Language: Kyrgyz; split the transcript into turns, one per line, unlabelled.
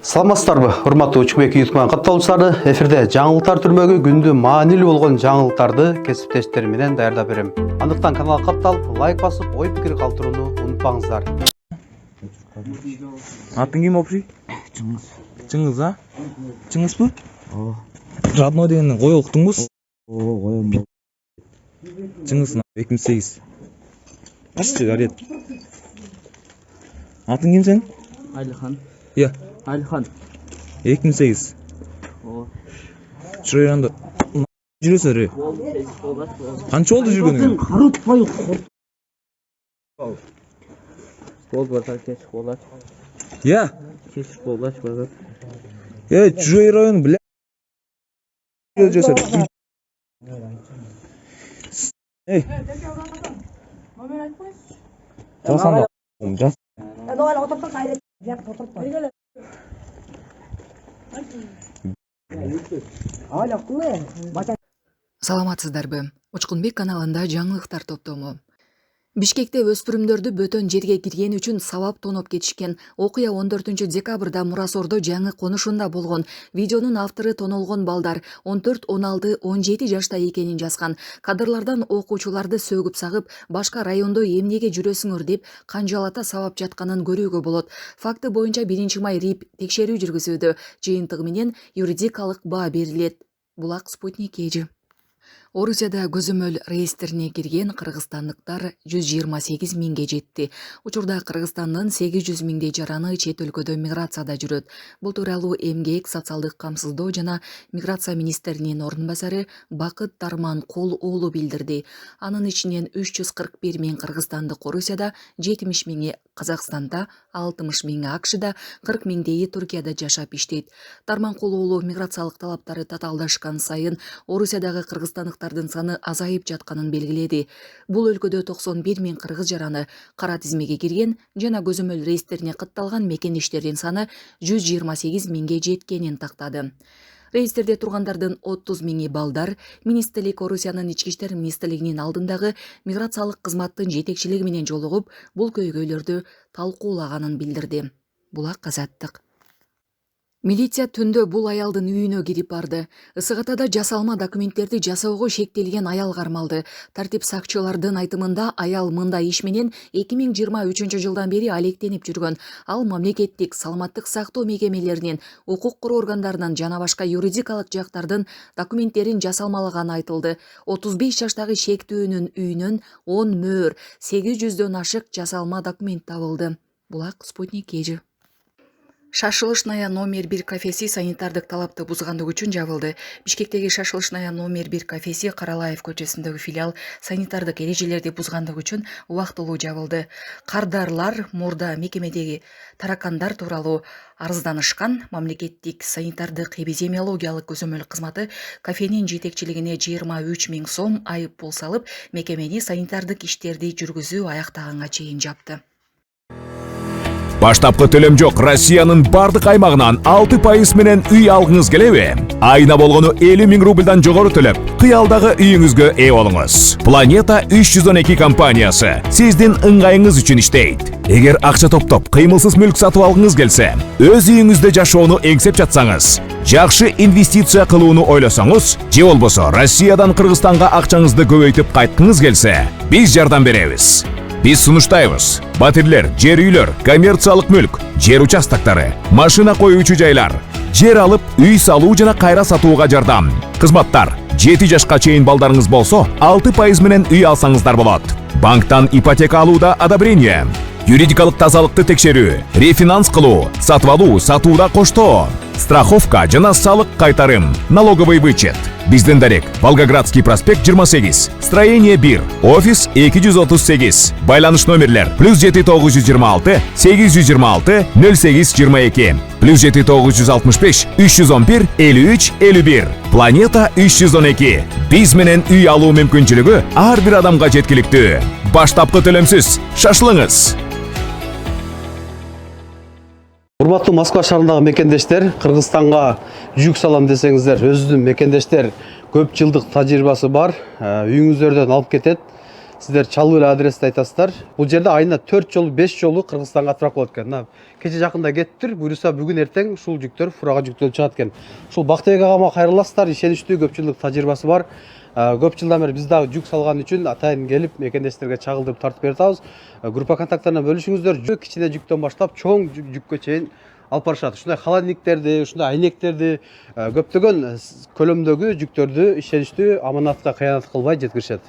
Саламатсыздарбы, урматтуу Учбек YouTube катталуучулары, эфирде жаңылыктар түрмөгү күндү маанилүү болгон жаңылыктарды кесиптештер менен даярдап берем. Андыктан каналга катталып, лайк басып, ой пикир калтырууну унутпаңыздар.
Атың ким опши?
Чыңгыз.
Чыңгыз, а? Чыңгызбы?
Ооба.
Родной дегенден кой уктуңбуз?
Ооба, коем.
Чыңгыз 2008. Ашчы гарет. Атың ким сен?
Айлхан.
Иә,
Айлхан.
2008.
Ооба.
Чырайранда жүрөсөр. Канча болду жүргөнүң?
Карытпай корт. Болбаса кеш болот.
Иә.
Кеш болот болот.
Чужой район, бля. Жүрөсөр. Эй. Жасанда. Жас.
Саламатсыздарбы. Учкунбек каналында жаңылыктар топтому. Бишкекте өспүрүмдөрдү бөтөн жерге киргени үчүн сабап тоноп кетишкен. Окуя 14 декабрда Мурасордо жаңы конушунда болгон. Видеонун автору тонолгон балдар 14, 16, 17 жашта экенин жазган. Кадрлардан окуучуларды сөгүп сагып, башка райондо эмнеге жүрөсүңөр деп канжалата сабап жатканын көрүүгө болот. Факты боюнча 1 май РИП текшерүү жүргүзүүдө. Жыйынтыгы менен юридикалык баа берилет. Булак Спутник эжи. Орусияда көзөмөл реестрине кирген кыргызстандыктар 128 миңге жетти. Учурда Кыргызстандын 800 миңдей жараны чет өлкөдө миграцияда жүрөт. Бул тууралуу Эмгек, социалдык камсыздоо жана миграция министринин орун басары Бакыт Тарманкул уулу билдирди. Анын ичинен 341 миң кыргызстандык Орусияда, 70 миңи Казакстанда, 60 миңи АКШда, 40 миңдейи Туркияда жашап иштейт. Тарманкул уулу миграциялык талаптары татаалдашкан сайын Орусиядагы кыргызстандыктардын саны азайып жатканын белгиледи. Бул өлкөдө 91 миң кыргыз жараны кара тизмеге кирген жана көзөмөл реестрине катталган мекендештердин саны 128 миңге жеткенин тактады. Реестрде тургандардын 30 миңи балдар. Министрлик Орусиянын ички иштер министрлигинин алдындагы миграциялык кызматтын жетекчилиги менен жолугуп, бул көйгөйлөрдү талкуулаганын билдирди. Булак Азаттык. Милиция түндө бул аялдын үйүнө кирип барды. Ысыгатада жасалма документтерди жасоого шектелген аял кармалды. Тартип сакчылардын айтымында аял мындай иш менен 2023 жылдан бери алектенип жүргөн. Ал мамлекеттик саламаттык сактоо мекемелеринин, укук коргоо органдарынын жана башка юридикалык жактардын документтерин жасалмалаганы айтылды. 35 жаштагы шектүүнүн үйүнөн 10 мөөр, 800дөн ашык жасалма документ табылды. Булак Спутник эжи. Шашылышная номер 1 кафеси санитардык талапты бузгандыгы үчүн жабылды. Бишкектеги Шашылышная номер 1 кафеси Каралаев көчөсүндөгү филиал санитардык эрежелерди бузгандыгы үчүн убактылуу жабылды. Кардарлар мурда мекемедеги таракандар тууралуу арызданышкан. Мамлекеттик санитардык эпидемиологиялык көзөмөл кызматы кафенин жетекчилигине 23 миң сом айып пул салып, мекемени санитардык иштерди жүргүзүү аяктаганга чейин жапты.
Баштапкы төлөм жок Россиянын бардык аймагынан 6% менен үй алгыңыз келеби? Айына болгону 50 миң рубльдан жогору төлөп, кыялдагы үйүңүзгө ээ болуңуз. Planeta 312 компаниясы сиздин ыңгайыңыз үчүн иштейт. Эгер акча топтоп, кыймылсыз мүлк сатып алгыңыз келсе, өз үйүңүздө жашоону эңсеп жатсаңыз, жакшы инвестиция кылууну ойлосоңуз, же болбосо Россиядан Кыргызстанга акчаңызды көбөйтүп кайткыңыз келсе, биз жардам беребиз. Биз сунуштайбыз. Батирлер, жер үйлөр, коммерциялык мүлк, жер участоктары, машина коюучу жайлар, жер алып, үй салуу жана кайра сатууга жардам. Кызматтар: 7 жашка чейин балдарыңыз болсо, 6% менен үй алсаңыздар болот. Банктан ипотека алууда одобрение. Юридикалык тазалыкты текшерүү, рефинанс кылуу, сатып алуу, сатууда коштоо, страховка жана салык кайтарым, налоговый вычет. Биздин дарек: Волгоградский проспект 28, строение 1, офис 238. Байланыш номерлер: +7 926 826 08 22, +7 965 311 53 51. Planeta 312. Биз менен үй алуу мүмкүнчүлүгү ар бир адамга жеткиликтүү. Баштапкы төлөмсүз. Шашылыңыз.
Урматтуу Москва шаарындагы мекендештер, Кыргызстанга жүк салам десеңиздер, өзүнүн мекендештер көп жылдык тажрыйбасы бар, үйүңүздөрдөн алып кетет. сиздер чалуу эле адрести айтасыздар. Бул жерде айына 4 жолу 5 жолу Кыргызстанга отправка болот экен. Мына кече жакында кеттир, буюрса бүгүн эртең ушул жүктөр фурага жүктөлүп чыгат экен. Ушул Бактыбек агама кайрыласыздар, ишеничтүү, көп жылдык тажрыйбасы бар. Көп жылдан бери биз дагы жүк салган үчүн атайын келип мекендештерге чагылдырып тартып берип атабыз. Группа контакттарына бөлүшүңүздөр. Кичине жүктөн баштап чоң жүккө чейин алып барышат. Ушундай холодильниктерди, ушундай айнектерди, көптөгөн көлөмдөгү жүктөрдү ишеничтүү, аманатка кыянат кылбай жеткиришет.